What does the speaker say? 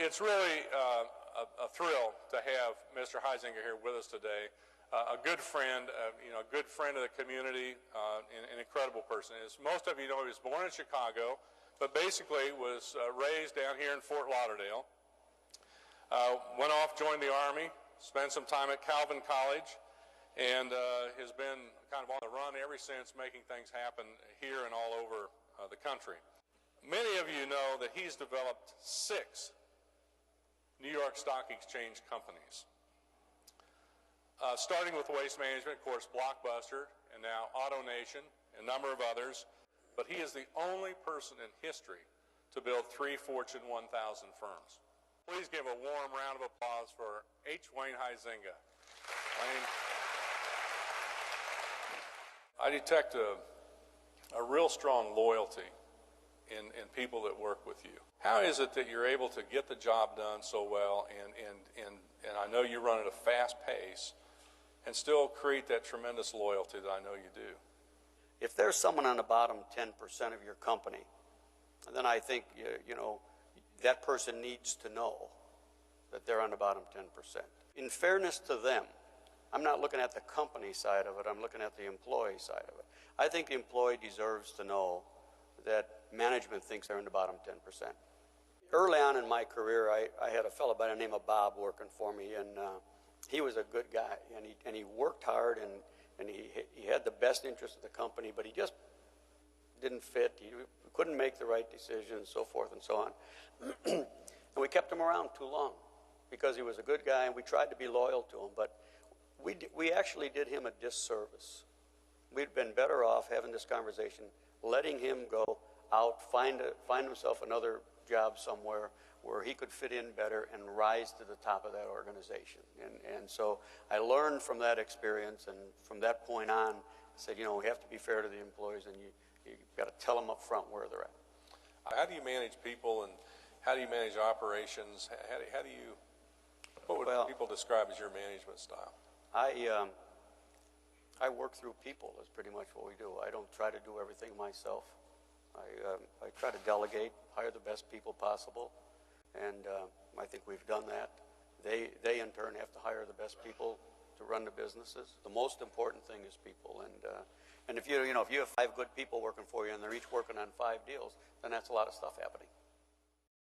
It's really a thrill to have Mr. Huizenga here with us today. A good friend, a good friend of the community, an incredible person. As most of you know, he was born in Chicago, but basically was raised down here in Fort Lauderdale. Went off, joined the Army, spent some time at Calvin College, and has been kind of on the run ever since, making things happen here and all over the country. Many of you know that he's developed 6 New York Stock Exchange companies. Starting with Waste Management, of course, Blockbuster, and now AutoNation, and a number of others. But he is the only person in history to build 3 Fortune 1000 firms. Please give a warm round of applause for H. Wayne Huizenga. Wayne. I detect a real strong loyalty in people that work with you. How is it that you're able to get the job done so well, and I know you run at a fast pace, and still create that tremendous loyalty that I know you do? If there's someone on the bottom 10% of your company, then I think that person needs to know that they're on the bottom 10%. In fairness to them, I'm not looking at the company side of it, I'm looking at the employee side of it. I think the employee deserves to know that management thinks they're in the bottom 10%. Early on in my career, I had a fellow by the name of Bob working for me, and he was a good guy, and he worked hard, and he had the best interest of the company, but he just didn't fit. He couldn't make the right decisions, so forth and so on. And we kept him around too long because he was a good guy, and we tried to be loyal to him, but we actually did him a disservice. We'd been better off having this conversation, letting him go out, find himself another job somewhere where he could fit in better and rise to the top of that organization. And so I learned from that experience, and from that point on, I said, we have to be fair to the employees, and you've got to tell them up front where they're at. How do you manage people, and how do you manage operations? What would people describe as your management style? I work through people is pretty much what we do. I don't try to do everything myself. I try to delegate, hire the best people possible, and I think we've done that. They in turn have to hire the best people to run the businesses. The most important thing is people, and if you have 5 good people working for you and they're each working on 5 deals, then that's a lot of stuff happening.